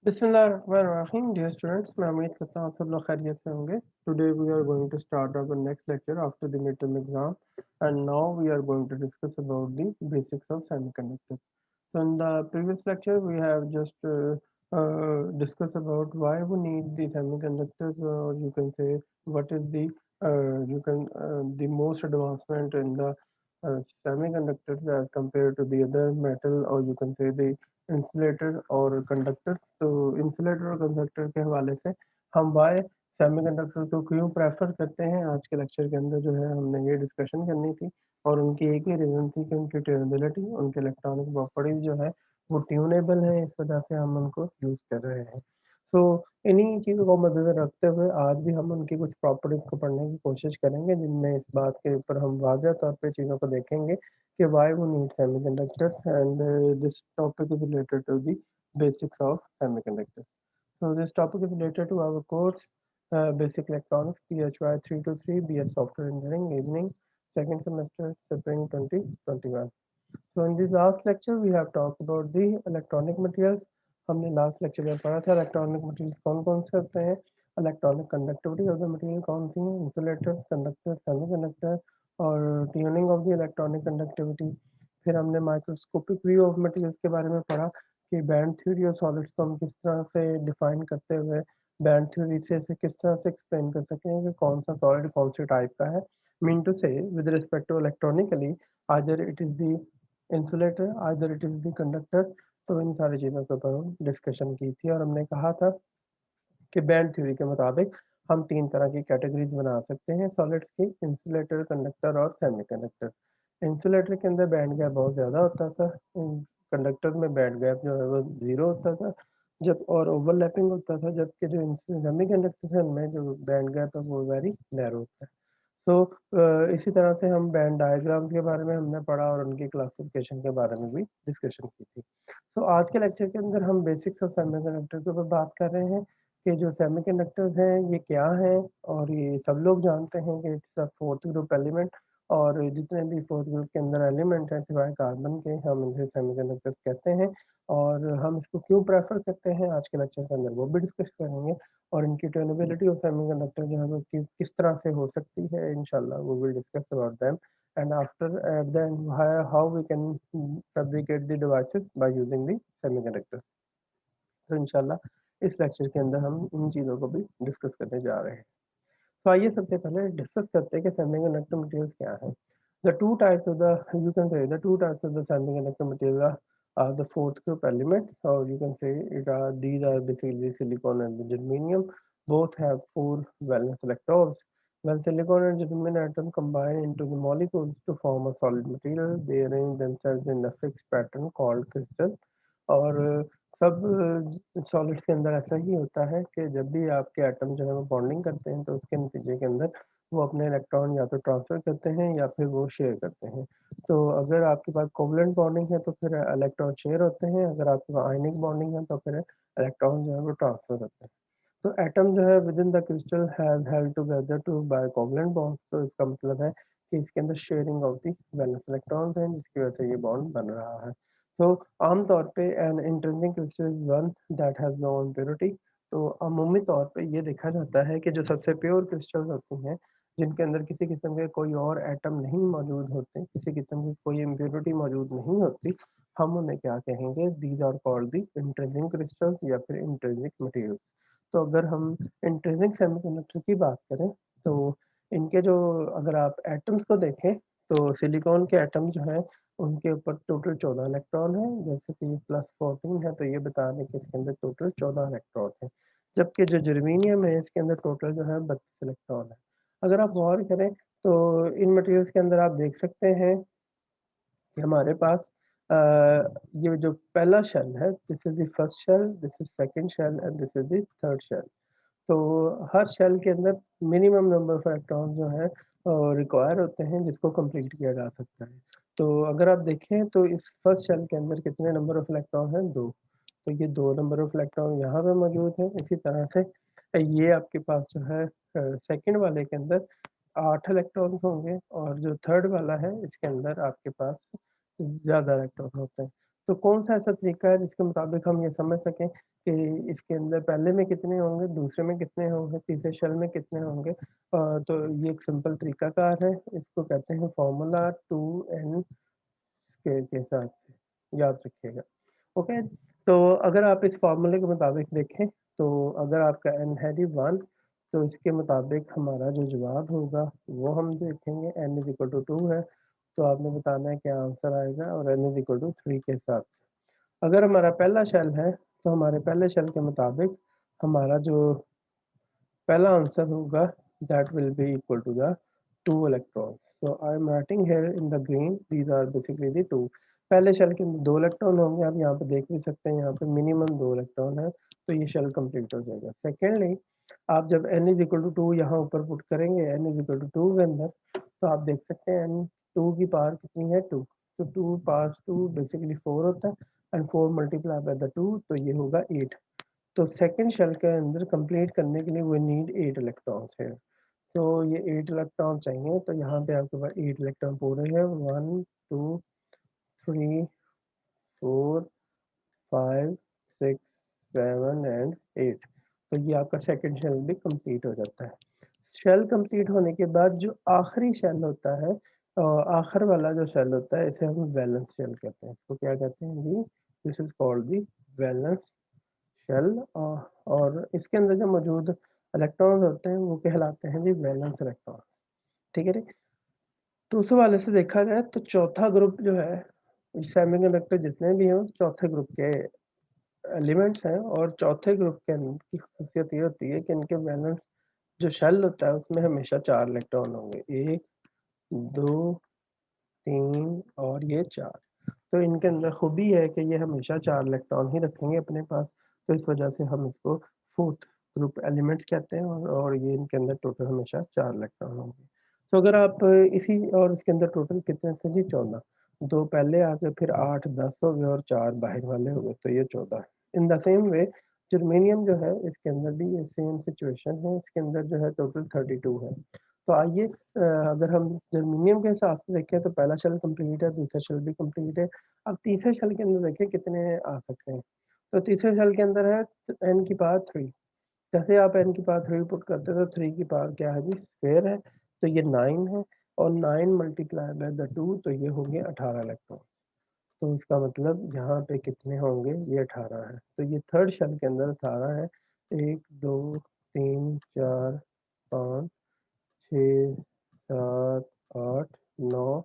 बिस्मिल्लाहिर्रहमानिर्रहीम dear students, मैं उम्मीद करता हूँ आप सब लोग खैरियत से होंगे। Today we are going to start our next lecture after the mid term exam and now we are going to discuss about the basics of semiconductors. So in the previous lecture we have just discussed about why we need the semiconductors, or you can say what is the you can the most advancement in the semiconductors as compared to the other metal, or you can say the insulator और conductor. तो insulator और conductor के हवाले से हम Y semiconductor को क्यों prefer करते हैं, आज के लेक्चर के अंदर जो है हमने ये डिस्कशन करनी थी. और उनकी एक ही रीज़न थी कि उनकी ट्यूनेबिलिटी, उनके इलेक्ट्रॉनिक प्रॉपर्टीज जो है वो ट्यूनेबल है, इस वजह से हम उनको यूज़ कर रहे हैं. तो इन्हीं चीज़ों को मद्देनज़र रखते हुए आज भी हम उनकी कुछ प्रॉपर्टीज को पढ़ने की कोशिश करेंगे, जिनमें इस बात के ऊपर हम वाज़ह तौर पे चीज़ों को देखेंगे कि why we need semiconductors, and this topic is related to the basics of semiconductors. So this topic is related to our course Basic Electronics PHY 323 BS Software Engineering Evening second semester Spring 2021. So in this last lecture we have talked about the electronic materials. हमने last lecture में पढ़ा था electronic materials कौन कौन से होते हैं, electronic conductivity of the material कौन सी है, इंसुलेटर्स, कंडक्टर, सेमीकंडक्टर, और tuning of the electronic conductivity. फिर हमने माइक्रोस्कोपिक व्यू ऑफ मटेरियल्स के बारे में पढ़ा कि बैंड थ्योरी और सॉलिड्स को हम किस तरह से डिफाइन करते हुए बैंड थ्योरी से इसे किस तरह से एक्सप्लेन कर सकें कि कौन सा सॉलिड कौन सी टाइप का है. Mean to say with respect to electronically either it is the insulator either it is the conductor. तो इन सारी चीज़ों के ऊपर हम डिस्कशन की थी और हमने कहा था कि बैंड थ्योरी के मुताबिक हम तीन तरह की कैटेगरीज बना सकते हैं सॉलिड्स की: इंसुलेटर, कंडक्टर और सेमीकंडक्टर. इंसुलेटर के अंदर बैंड गैप बहुत ज़्यादा होता था, कंडक्टर में बैंड गैप जो है वो ज़ीरो होता था जब, और ओवरलैपिंग होता था, जबकि जो सेमीकंडक्टर है उनमें जो बैंड गैप है वो वेरी नैरो होता है. तो इसी तरह से हम बैंड डायग्राम्स के बारे में हमने पढ़ा और उनकी क्लासिफिकेशन के बारे में भी डिस्कशन की थी. तो आज के लेक्चर के अंदर हम बेसिक्स ऑफ सेमीकंडक्टर के ऊपर बात कर रहे हैं कि जो सेमीकंडक्टर्स हैं ये क्या हैं. और ये सब लोग जानते हैं कि it's a fourth group element, और जितने भी फोर्थ ग्रुप के अंदर एलिमेंट हैं सिवाय कार्बन के हम इन्हें सेमीकंडक्टर्स कहते हैं. और हम इसको क्यों प्रेफर करते हैं आज के लेक्चर के अंदर वो भी डिस्कस करेंगे. और इनकी ट्यूनेबिलिटी ऑफ सेमीकंडक्टर जो है वो किस तरह से हो सकती है, इंशाल्लाह we will discuss about them. And after then how we can fabricate the devices by using the semiconductors. तो इंशाल्लाह इस लेक्चर के अंदर हम इन चीज़ों को भी डिस्कस करने जा रहे हैं. तो आइए सबसे पहले डिस्कस करते हैं कि सेमीकंडक्टर मटेरियल्स क्या हैं. The two types of the you can say the two types of the semiconductor material are the fourth group elements, or you can say these are basically silicon and germanium. Both have four valence electrodes. When silicon and germanium atoms combine into the molecules to form a solid material, they arrange themselves in a fixed pattern called crystal. और सब solids के अंदर ऐसा ही होता है कि जब भी आपके एटम जो है वो बॉन्डिंग करते हैं तो उसके नतीजे के अंदर वो अपने इलेक्ट्रॉन या तो ट्रांसफ़र करते हैं या फिर वो शेयर करते हैं. तो अगर आपके पास कोवलेंट बॉन्डिंग है तो फिर इलेक्ट्रॉन शेयर होते हैं, अगर आपके पास आयनिक बॉन्डिंग है तो फिर इलेक्ट्रॉन जो है वो ट्रांसफ़र होते हैं. तो एटम जो है within the crystal has held together to by covalent bonds. तो इसका मतलब है कि इसके अंदर sharing of the valence electrons हैं, जिसकी वजह से ये बॉन्ड बन रहा है. तो आमतौर पे an intrinsic crystal is one that has no impurity. तो अमूमी तौर पे ये देखा जाता है कि जो सबसे प्योर क्रिस्टल्स होती हैं, जिनके अंदर किसी किस्म के कोई और एटम नहीं मौजूद होते, किसी किस्म की कोई इम्प्योरिटी मौजूद नहीं होती, हम उन्हें क्या कहेंगे, these are called the intrinsic crystals या फिर इंट्रिंसिक मटेरियल्स. तो अगर हम इंट्रिंसिक सेमीकंडक्टर की बात करें तो इनके जो, अगर आप एटम्स को देखें तो सिलिकॉन के एटम जो हैं उनके ऊपर टोटल 14 इलेक्ट्रॉन हैं, जैसे कि +14 है तो ये बता दें कि इसके अंदर टोटल 14 इलेक्ट्रॉन हैं. जबकि जो जर्मेनियम है इसके अंदर टोटल जो है 32 इलेक्ट्रॉन है. अगर आप गौर करें तो इन मटेरियल्स के अंदर आप देख सकते हैं कि हमारे पास अ, ये जो पहला शेल है, this is the first shell, this is second shell and this is the third shell. तो हर शेल के अंदर मिनिमम नंबर ऑफ इलेक्ट्रॉन जो है रिक्वायर होते हैं जिसको कंप्लीट किया जा सकता है. तो अगर आप देखें तो इस फर्स्ट शेल के अंदर कितने नंबर ऑफ इलेक्ट्रॉन हैं, 2. तो ये 2 नंबर ऑफ इलेक्ट्रॉन यहाँ पे मौजूद हैं. इसी तरह से ये आपके पास जो है सेकंड वाले के अंदर 8 इलेक्ट्रॉन्स होंगे, और जो थर्ड वाला है इसके अंदर आपके पास ज़्यादा इलेक्ट्रॉन होते हैं. तो कौन सा ऐसा तरीका है जिसके मुताबिक हम ये समझ सकें कि इसके अंदर पहले में कितने होंगे, दूसरे में कितने होंगे, तीसरे शेल में कितने होंगे। तो ये एक सिंपल तरीकाकार है, इसको कहते हैं फार्मूला 2n के साथ से, याद रखिएगा। ओके, तो अगर आप इस फार्मूले के मुताबिक देखें, तो अगर आपका n है जी 1, तो इसके मुताबिक हमारा जो जवाब होगा वो हम देखेंगे। n इज इक्वल टू 2 है, तो आपने बताना है क्या आंसर आएगा, और n इज इक्वल टू 3 के साथ। अगर हमारा पहला शेल है, तो हमारे पहले शेल के मुताबिक हमारा जो पहला आंसर होगा that will be equal to the 2 electrons. So I am writing here in the green, these are basically the 2। पहले शेल के अंदर 2 इलेक्ट्रॉन होंगे, आप यहाँ पे देख भी सकते हैं, यहाँ पे मिनिमम 2 इलेक्ट्रॉन है, तो ये शेल कंप्लीट हो जाएगा। सेकेंडली, आप जब n इज इक्वल टू 2 यहाँ ऊपर पुट करेंगे, n इज इक्वल टू 2 के अंदर, तो आप देख सकते हैं n 2 की पावर कितनी है, 2। तो 2 पावर 2 बेसिकली 4 होता है, एंड 4 मल्टीप्लाई बाय द 2, तो ये होगा 8। तो सेकंड शेल के अंदर कंप्लीट करने के लिए वी नीड 8 इलेक्ट्रॉन्स है। तो ये 8 इलेक्ट्रॉन चाहिए, तो यहाँ पे आपके पास 8 इलेक्ट्रॉन पूरे हैं, 1 2 3 4 5 6 7 एंड 8। तो ये आपका सेकंड शेल भी कंप्लीट हो जाता है। शेल कंप्लीट होने के बाद जो आखिरी शेल होता है, आखिर वाला जो शेल होता है, इसे हम वैलेंस शेल कहते हैं। इसको क्या कहते हैं जी, this is called the valence shell. और इसके अंदर जो मौजूद इलेक्ट्रॉन्स होते हैं वो कहलाते हैं जी वैलेंस इलेक्ट्रॉन। ठीक है जी। तो उस हवाले से देखा जाए तो चौथा ग्रुप जो है, सेमीकंडक्टर जितने भी हैं चौथे ग्रुप के एलिमेंट्स हैं, और चौथे ग्रुप के की खासियत ये होती है कि इनके वैलेंस जो शेल होता है उसमें हमेशा 4 इलेक्ट्रॉन होंगे, 1 2 3 और ये 4। तो इनके अंदर खूबी है कि ये हमेशा 4 इलेक्ट्रॉन ही रखेंगे अपने पास, तो इस वजह से हम इसको फोर्थ ग्रुप एलिमेंट्स कहते हैं, और ये इनके अंदर टोटल हमेशा 4 इलेक्ट्रॉन होंगे। तो अगर आप इसी, और इसके अंदर टोटल कितने थे जी, 14। 2 पहले आ गए, फिर 8 10 हो गए, और 4 बाहर वाले हो गए, तो ये 14 है। In the same way germanium जो है, इसके अंदर भी ये सेम सिचुएशन है, इसके अंदर जो है टोटल 32 है। तो आइए, अगर हम जर्मेनियम के हिसाब से देखें, तो पहला शेल कंप्लीट है, दूसरा शेल भी कंप्लीट है। अब तीसरे शेल के अंदर देखिए कितने आ सकते हैं। तो तीसरे शेल के अंदर है n की पावर 3। जैसे आप n की पावर 3 पुट करते हैं, तो 3 की पावर क्या है जी, स्क्वायर है, तो ये 9 है, और 9 मल्टीप्लाई बाय द 2, तो ये होंगे 18 इलेक्ट्रॉन। तो इसका मतलब यहाँ पे कितने होंगे, ये 18 है। तो ये थर्ड शेल के अंदर 18 है, 1 2 3 4 5 6 7 8 9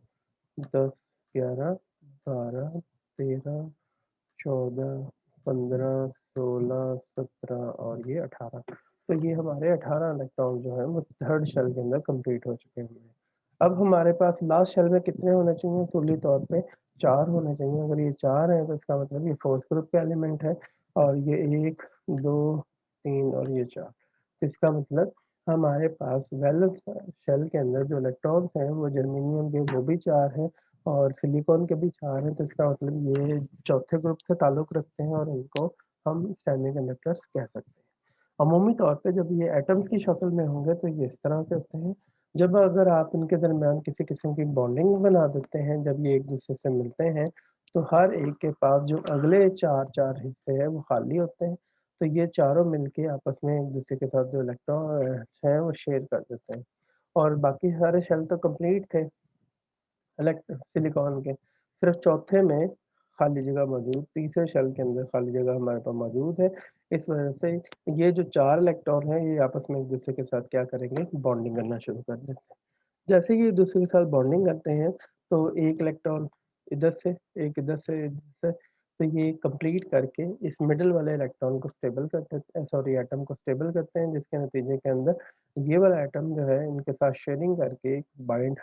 10 11 12 13 14 15 16 17 और ये 18। तो ये हमारे 18 इलेक्ट्रॉन जो है वो थर्ड शेल के अंदर कंप्लीट हो चुके हैं। अब हमारे पास लास्ट शेल में कितने होने चाहिए, फुली तौर पे 4 होने चाहिए। अगर ये 4 है, तो इसका मतलब ये फोर्थ ग्रुप का एलिमेंट है, और ये 1 2 3 और ये 4। इसका मतलब हमारे पास वैलेंस शेल के अंदर जो इलेक्ट्रॉन्स हैं वो जर्मेनियम के वो भी 4 हैं, और सिलिकॉन के भी 4 हैं। तो इसका मतलब ये चौथे ग्रुप से ताल्लुक़ रखते हैं, और इनको हम सेमीकंडक्टर्स कह सकते हैं। अमूमी तौर पे जब ये एटम्स की शक्ल में होंगे, तो ये इस तरह से होते हैं। जब अगर आप इनके दरमियान किसी किस्म की बॉन्डिंग बना देते हैं, जब ये एक दूसरे से मिलते हैं, तो हर एक के पास जो अगले 4 हिस्से हैं वो खाली होते हैं। तो ये चारों मिलके आपस में एक दूसरे के साथ जो इलेक्ट्रॉन हैं वो शेयर कर देते हैं, और बाकी सारे शेल तो कंप्लीट थे सिलिकॉन के। सिर्फ चौथे में खाली जगह मौजूद, तीसरे शेल के अंदर खाली जगह हमारे पास मौजूद है। इस वजह से ये जो 4 इलेक्ट्रॉन हैं, ये आपस में एक दूसरे के साथ क्या करेंगे, बॉन्डिंग करना शुरू कर देंगे। जैसे ही एक दूसरे के साथ बॉन्डिंग करते हैं, तो एक इलेक्ट्रॉन इधर से, एक इधर से, इधर से, तो ये कंप्लीट करके इस मिडल वाले इलेक्ट्रॉन को स्टेबल कर देते हैं, सॉरी एटम को स्टेबल करते हैं, जिसके नतीजे के अंदर ये वाला एटम जो है इनके साथ शेयरिंग करके बाइंड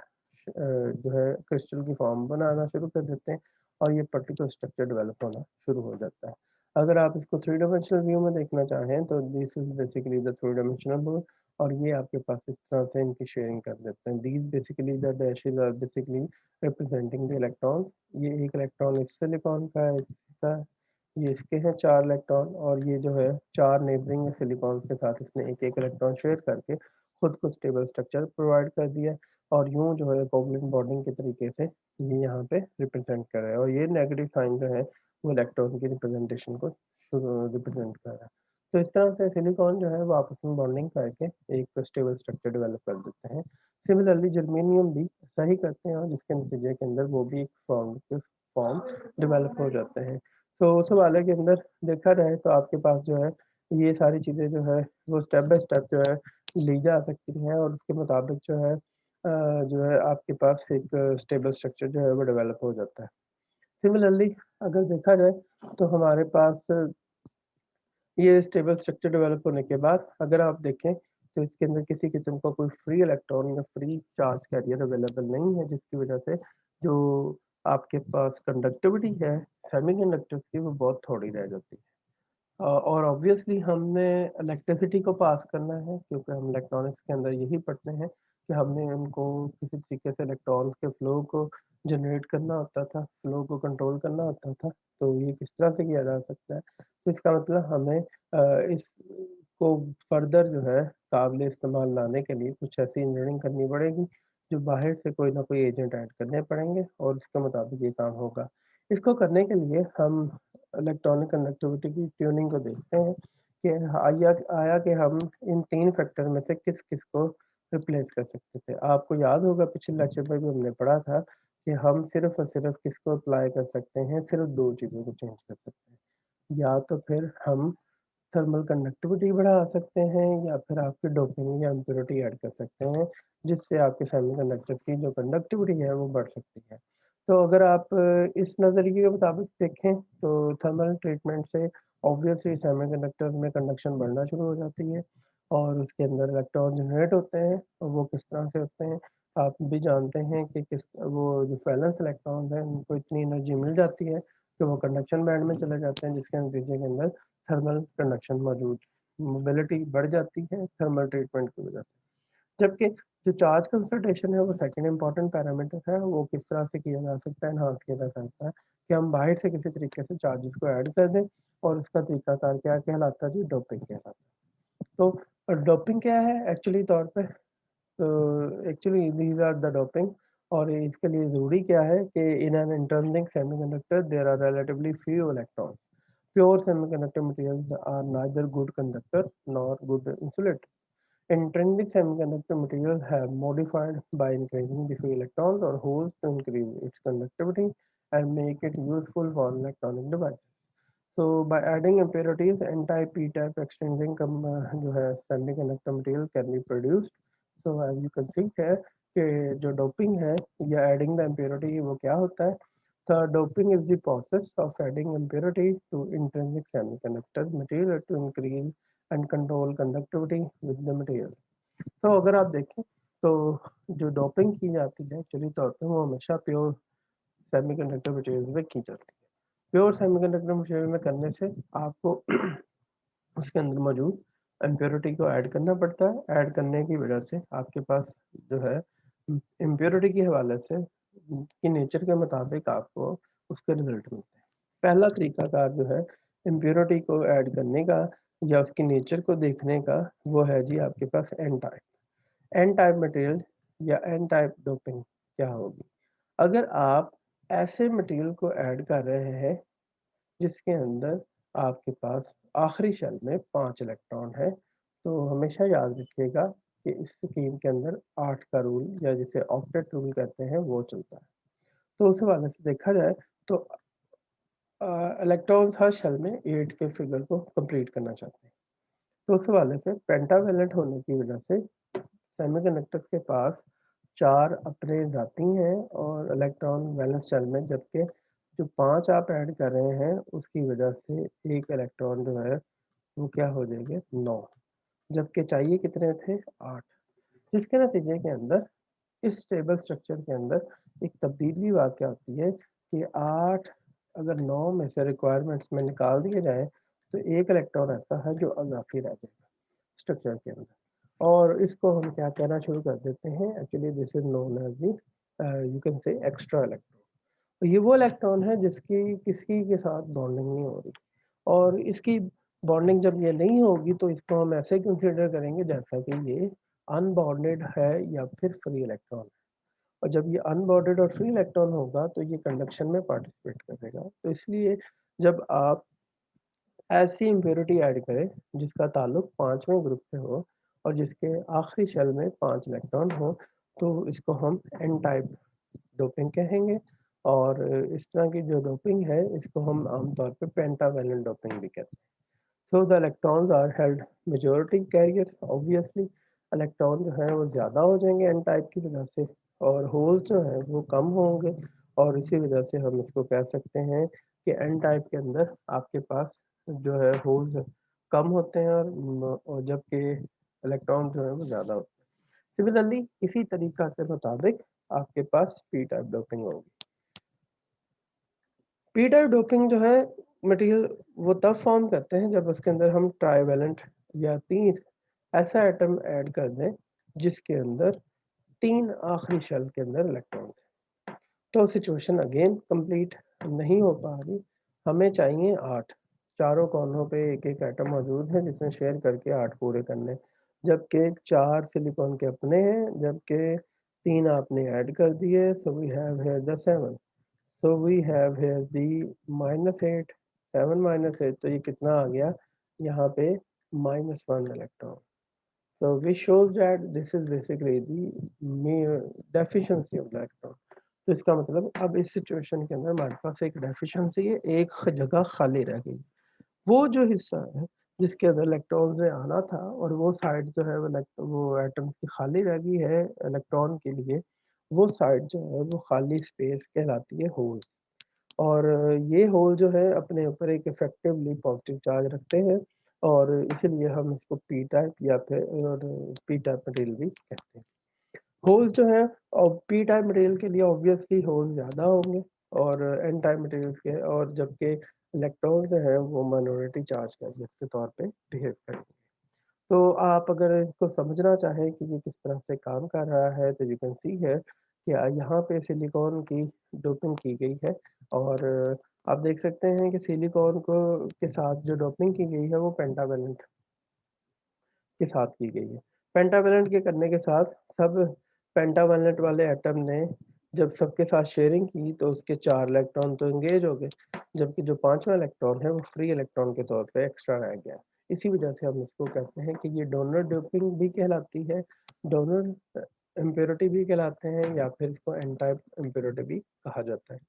जो है क्रिस्टल की फॉर्म बनाना शुरू कर देते हैं, और ये पर्टिकुलर स्ट्रक्चर डेवलप होना शुरू हो जाता है। अगर आप इसको थ्री डायमेंशनल व्यू में देखना चाहें, तो this is basically the three dimensional, और ये आपके पास इस तरह से इनकी शेयरिंग कर देते हैं। These basically the dashes are basically representing the electron. ये एक इलेक्ट्रॉन इस सिलिकॉन का है, इसका, ये इसके हैं 4 इलेक्ट्रॉन, और ये जो है 4 नेबरिंग सिलिकॉन के साथ इसने एक एक इलेक्ट्रॉन शेयर करके खुद को स्टेबल स्ट्रक्चर प्रोवाइड कर दिया, और यूं जो है कोवलेंट बॉन्डिंग के तरीके से ये यहाँ पे रिप्रेजेंट कर रहा है। और ये नेगेटिव साइन जो है वो इलेक्ट्रॉन की रिप्रेजेंटेशन को रिप्रेजेंट कर रहा है। तो इस तरह से सिलिकॉन जो है वो आपस में बॉन्डिंग करके एक स्टेबल स्ट्रक्चर डेवलप कर देते हैं। सिमिलरली जर्मेनियम भी ऐसा ही करते हैं और जिसके नतीजे के अंदर वो भी एक फॉर्म डेवलप हो जाते हैं। तो उस हवाले के अंदर देखा जाए तो आपके पास जो है ये सारी चीज़ें जो है वो स्टेप बाय स्टेप जो है ली जा सकती हैं और उसके मुताबिक जो है आपके पास एक स्टेबल स्ट्रक्चर जो है वो डेवलप हो जाता है। सिमिलरली अगर देखा जाए तो हमारे पास ये स्टेबल स्ट्रक्चर डेवलप होने के बाद अगर आप देखें तो इसके अंदर किसी किस्म का कोई फ्री इलेक्ट्रॉन या फ्री चार्ज कैरियर अवेलेबल नहीं है, जिसकी वजह से जो आपके पास कंडक्टिविटी है सेमीकंडक्टर्स की वो बहुत थोड़ी रह जाती है। और ऑब्वियसली हमने इलेक्ट्रिसिटी को पास करना है क्योंकि हम इलेक्ट्रॉनिक्स के अंदर यही पढ़ते हैं कि हमने उनको किसी तरीके से इलेक्ट्रॉन्स के फ्लो को जनरेट करना होता था, फ्लो को कंट्रोल करना होता था। तो ये किस तरह से किया जा सकता है? तो इसका मतलब हमें इसको फर्दर जो है काबिल इस्तेमाल लाने के लिए कुछ ऐसी इंजीनियरिंग करनी पड़ेगी, जो बाहर से कोई ना कोई एजेंट ऐड करने पड़ेंगे और उसके मुताबिक ये काम होगा। इसको करने के लिए हम इलेक्ट्रॉनिक कंडक्टिविटी की ट्यूनिंग को देखते हैं कि आया आया कि हम इन 3 फैक्टर में से किस-किस को रिप्लेस कर सकते थे। आपको याद होगा पिछले लेक्चर में भी हमने पढ़ा था कि हम सिर्फ़ और सिर्फ़ किसको अप्लाई कर सकते हैं, सिर्फ़ 2 चीज़ों को चेंज कर सकते हैं। या तो फिर हम थर्मल कंडक्टिविटी बढ़ा सकते हैं या फिर आपकी डोपिंग या इम्प्योरिटी ऐड कर सकते हैं, जिससे आपके सेमीकंडक्टर्स की जो कंडक्टिविटी है वो बढ़ सकती है। तो अगर आप इस नज़रिए के मुताबिक देखें तो थर्मल ट्रीटमेंट से ऑब्वियसली सेमीकंडक्टर में कंडक्शन बढ़ना शुरू हो जाती है और उसके अंदर इलेक्ट्रॉन जनरेट होते हैं और वो किस तरह से होते हैं आप भी जानते हैं कि किस वो जो वैलेंस इलेक्ट्रॉन्स हैं उनको इतनी एनर्जी मिल जाती है कि वो कंडक्शन बैंड में चले जाते हैं, जिसके नतीजे के अंदर थर्मल कंडक्शन मौजूद मोबिलिटी बढ़ जाती है थर्मल ट्रीटमेंट की वजह से। जबकि जो चार्ज कंसंट्रेशन है वो सेकंड इम्पोर्टेंट पैरामीटर है, वो किस तरह से किया जा सकता है, एनहांस किया जा सकता है कि हम बाहर से किसी तरीके से चार्जेस को ऐड कर दें और उसका तरीकाकार क्या कहलाता है जी, डोपिंग कहलाता है। तो डोपिंग क्या है एक्चुअली तौर पे? तो actually these are the doping और इसके लिए ज़रूरी क्या है कि in an intrinsic semiconductor there are relatively few electrons. Pure semiconductor materials are neither good conductor nor good insulator. Intrinsic semiconductor materials have modified by increasing the free electrons or holes to increase its conductivity and make it useful for electronic devices. So by adding impurities, n-type, p-type exchanging जो है semiconductor material can be produced. So as you can see here कि जो doping है या adding the impurity वो क्या होता है? The doping is the process of adding impurity to intrinsic semiconductor material to increase and control conductivity with the material. तो अगर आप देखें तो जो डोपिंग की जाती है एक्चुअली तौर पे वो हमेशा प्योर सेमीकंडक्टर मटेरियल में की जाती है। प्योर सेमीकंडक्टर मटेरियल में करने से आपको उसके अंदर मौजूद इम्प्योरिटी को ऐड करना पड़ता है। ऐड करने की वजह से आपके पास जो है इम्प्योरिटी के हवाले से की नेचर के मुताबिक आपको उसके रिजल्ट मिलते हैं। पहला तरीकाकार जो है इम्प्योरिटी को ऐड करने का या उसकी नेचर को देखने का वो है जी आपके पास N type. N type material या एन टाइप डोपिंग क्या होगी? अगर आप ऐसे मटेरियल को ऐड कर रहे हैं जिसके अंदर आपके पास आखिरी शेल में 5 इलेक्ट्रॉन है, तो हमेशा याद रखिएगा कि इस स्कीम के अंदर 8 का रूल या जिसे ऑक्टेट रूल कहते हैं वो चलता है। तो उस हवाले से देखा जाए तो इलेक्ट्रॉन्स हर शेल में 8 के फिगर को कंप्लीट करना चाहते हैं। तो उस हवाले से पेंटावेलेंट होने की वजह से सेमीकंडक्टर्स के पास 4 अपने जाती हैं और इलेक्ट्रॉन वैलेंस शेल में, जबकि जो 5 आप ऐड कर रहे हैं उसकी वजह से 1 इलेक्ट्रॉन जो है वो क्या हो जाएंगे 9, जबकि चाहिए कितने थे 8। जिसके नतीजे के अंदर इस स्टेबल स्ट्रक्चर के अंदर एक तब्दीली वाक़या होती है कि 8 अगर 9 में से रिक्वायरमेंट्स में निकाल दिए जाएँ तो 1 इलेक्ट्रॉन ऐसा है जो अज़ाफ़ी रह जाएगा स्ट्रक्चर के अंदर और इसको हम क्या कहना शुरू कर देते हैं, actually this is known as the you can say extra electron. तो ये वो इलेक्ट्रॉन है जिसकी किसी के साथ बॉन्डिंग नहीं हो रही और इसकी बॉन्डिंग जब ये नहीं होगी तो इसको हम ऐसे कंसीडर करेंगे जैसा कि ये अनबॉन्डेड है या फिर फ्री इलेक्ट्रॉन। और जब ये अनबॉन्डेड और फ्री इलेक्ट्रॉन होगा तो ये कंडक्शन में पार्टिसिपेट करेगा। तो इसलिए जब आप ऐसी इम्प्योरिटी ऐड करें जिसका ताल्लुक 5वें ग्रुप से हो और जिसके आखिरी शेल में 5 इलेक्ट्रॉन हो, तो इसको हम एन टाइप डोपिंग कहेंगे। और इस तरह की जो डोपिंग है इसको हम आमतौर पे पेंटावैलेंट डोपिंग भी कहते हैं। So the electrons are held majority carriers, obviously electron जो है वो ज़्यादा हो जाएंगे एन टाइप की वजह से, और होल्स जो है वो कम होंगे। और इसी वजह से हम इसको कह सकते हैं कि एन टाइप के अंदर आपके पास जो है होल्स कम होते हैं और जबकि इलेक्ट्रॉन जो है वो ज़्यादा होते हैं। सिमिलरली इसी तरीका के मुताबिक आपके पास पी टाइप डोपिंग होगी। पी टाइप डोपिंग जो है मटेरियल वो तब फॉर्म करते हैं जब उसके अंदर हम ट्राइवेलेंट या 3 ऐसा एटम ऐड कर दें जिसके अंदर 3 आखिरी शेल के अंदर इलेक्ट्रॉन्स हैं। तो सिचुएशन अगेन कंप्लीट नहीं हो पा रही। हमें चाहिए 8, चारों कोनों पे एक एक एटम मौजूद है जिसमें शेयर करके 8 पूरे करने, जबकि 4 सिलिकॉन के अपने हैं, जबकि 3 आपने ऐड कर दिए। So we have here the 7। So we have here the -8, 7 -8, तो ये कितना आ गया यहाँ पे -1 electron. So which shows that this is basically the mere deficiency of the electron। तो इसका मतलब अब इस सिचुएशन के अंदर हमारे पास एक डेफिशिएंसी है, एक जगह खाली रह गई। वो जो हिस्सा है जिसके अंदर इलेक्ट्रॉन से आना था और वो साइड जो है वो एटम की खाली रह गई है इलेक्ट्रॉन के लिए, वो साइड जो है वो खाली स्पेस कहलाती है होल। और ये होल जो है अपने ऊपर एक इफेक्टिवली पॉजिटिव चार्ज रखते हैं और इसीलिए हम इसको पी टाइप या फिर और पी टाइप मटेरियल भी कहते हैं। होल्स जो है और पी टाइप मटेरियल के लिए ऑब्वियसली होल ज़्यादा होंगे और एन टाइप मटेरियल के, और जबकि इलेक्ट्रॉन जो है वो माइनॉरिटी चार्ज कैरियर्स के तौर पे बिहेव करेंगे। तो आप अगर इसको समझना चाहें कि ये किस तरह से काम कर रहा है तो यू कैन सी है कि यहाँ पे सिलिकॉन की डोपिंग की गई है। और आप देख सकते हैं कि सिलिकॉन को के साथ जो डोपिंग की गई है वो पेंटावेलेंट के साथ की गई है। पेंटावेलेंट के करने के साथ सब पेंटावेलेंट वाले एटम ने जब सबके साथ शेयरिंग की तो उसके 4 इलेक्ट्रॉन तो एंगेज हो गए, जबकि जो 5वां इलेक्ट्रॉन है वो फ्री इलेक्ट्रॉन के तौर पे एक्स्ट्रा रह गया। इसी वजह से हम इसको कहते हैं कि ये डोनर डोपिंग भी कहलाती है, डोनर इम्प्योरिटी भी कहलाते हैं, या फिर इसको एन टाइप इम्प्योरिटी भी कहा जाता है।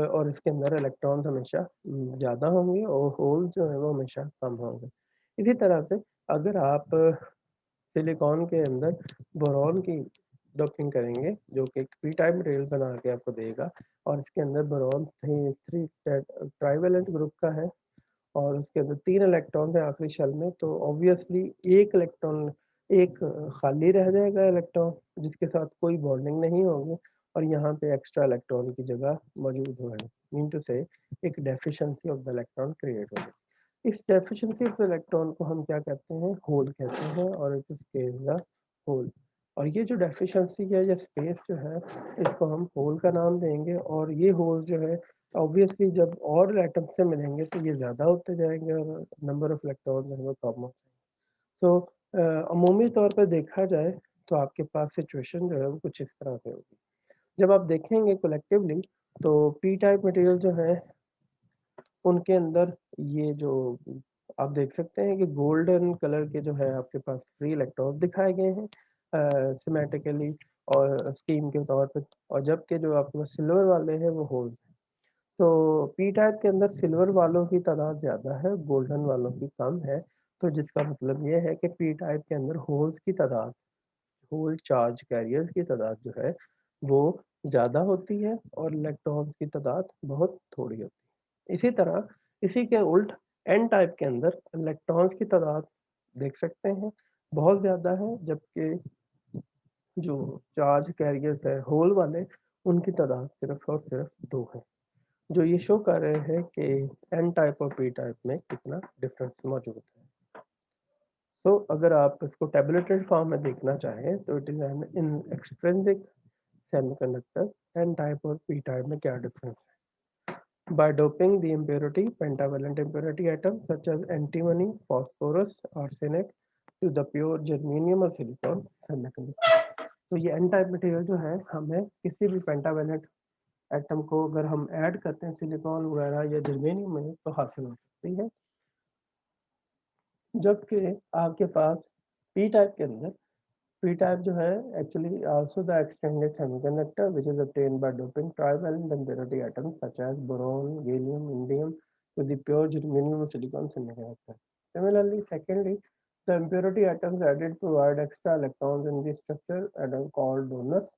और इसके अंदर इलेक्ट्रॉन्स हमेशा ज़्यादा होंगे और होल्स जो है वो हमेशा कम होंगे। इसी तरह से अगर आप सिलिकॉन के अंदर बोरॉन की डोपिंग करेंगे जो कि एक पी टाइप मटेरियल बना के आपको देगा, और इसके अंदर बोरॉन थ्री ट्राइवेलेंट ग्रुप का है और उसके अंदर 3 इलेक्ट्रॉन है आखिरी शेल में, तो ऑब्वियसली एक इलेक्ट्रॉन एक खाली रह जाएगा इलेक्ट्रॉन जिसके साथ कोई बॉन्डिंग नहीं होगी और यहाँ पे एक्स्ट्रा इलेक्ट्रॉन की जगह मौजूद होगी। मीन टू से एक deficiency of the electron create होगी। इस डेफिशिएंसी ऑफ इलेक्ट्रॉन को हम क्या कहते हैं, होल कहते हैं, और इट इज द होल। और ये जो डेफिशिएंसी है या स्पेस जो है इसको हम होल का नाम देंगे। और ये होल जो है ऑब्वियसली जब और एटम से मिलेंगे तो ये ज़्यादा होते जाएंगे और नंबर ऑफ इलेक्ट्रॉन जो है वो कम हो। तो अमूमी तौर पर देखा जाए तो आपके पास सिचुएशन जो है वो कुछ इस तरह से होगी। जब आप देखेंगे कलेक्टिवली तो पी टाइप मटेरियल जो है उनके अंदर ये जो आप देख सकते हैं कि गोल्डन कलर के जो है आपके पास फ्री इलेक्ट्रॉन दिखाए गए हैं सिमेट्रिकली और स्कीम के तौर पे, और जबकि जो आपके पास सिल्वर वाले हैं वो होल्स हैं। तो पी टाइप के अंदर सिल्वर वालों की तादाद ज़्यादा है, गोल्डन वालों की कम है। तो जिसका मतलब ये है कि पी टाइप के अंदर होल्स की तादाद, होल चार्ज कैरियर्स की तादाद जो है वो ज़्यादा होती है और इलेक्ट्रॉन्स की तादाद बहुत थोड़ी होती है। इसी तरह इसी के उल्ट एन टाइप के अंदर इलेक्ट्रॉन्स की तादाद देख सकते हैं बहुत ज़्यादा है, जबकि जो चार्ज कैरियर्स है होल वाले उनकी तादाद सिर्फ और सिर्फ 2 है, जो ये शो कर रहे हैं कि एन टाइप और पी टाइप में कितना डिफरेंस मौजूद है। तो अगर आप इसको टेबुलेटेड फॉर्म में देखना चाहें तो it is an in extrinsic semiconductor N type और पी टाइप में क्या डिफरेंस है। By doping the impurity pentavalent impurity atoms such as antimony, phosphorus, arsenic to the pure germanium or silicon semiconductor। तो ये एन टाइप मटेरियल जो है हमें किसी भी पेंटावेलेंट एटम को अगर हम ऐड करते हैं सिलिकॉन वगैरह या जर्मेनियम में तो हासिल हो सकती है। जबकि आपके पास पी टाइप के अंदर पी टाइप जो है actually also the extended semiconductor which is obtained by doping trivalent impurity atoms such as boron, gallium, indium to the pure germanium or silicon semiconductor. Similarly, secondly, the impurity atoms added provide extra electrons in the structure and are called donors.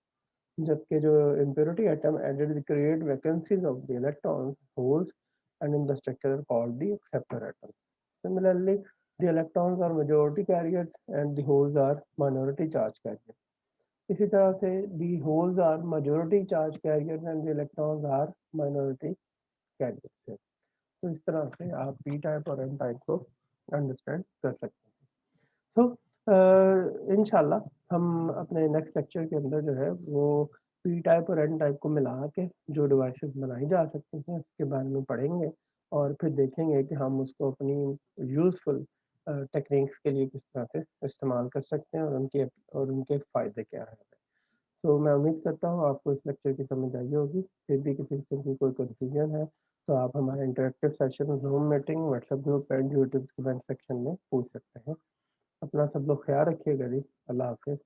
जबकि जो impurity atom added create vacancies of the electrons, holes, and in the structure are called the acceptor atoms. Similarly, the electrons are majority carriers and the holes are minority charge carriers. इसी तरह से the holes are majority charge carriers and the electrons are minority carriers. तो इस तरह से आप p type और n type को अंडरस्टैंड कर सकते हैं। तो इंशाल्लाह हम अपने नेक्स्ट लेक्चर के अंदर जो है वो पी टाइप और एन टाइप को मिला के जो डिवाइसेस बनाई जा सकती हैं उसके बारे में पढ़ेंगे और फिर देखेंगे कि हम उसको अपनी यूज़फुल टेक्निक्स के लिए किस तरह से इस्तेमाल कर सकते हैं और उनके फ़ायदे क्या हैं। तो मैं उम्मीद करता हूँ आपको इस लेक्चर की समझ आई होगी। फिर भी किसी किस्म की कोई कन्फ्यूजन है तो आप हमारे interactive session, zoom meeting, WhatsApp group and YouTube comment section में पूछ सकते हैं। अपना सब लोग ख्याल रखिएगा जी। अल्लाह हाफ़िज़।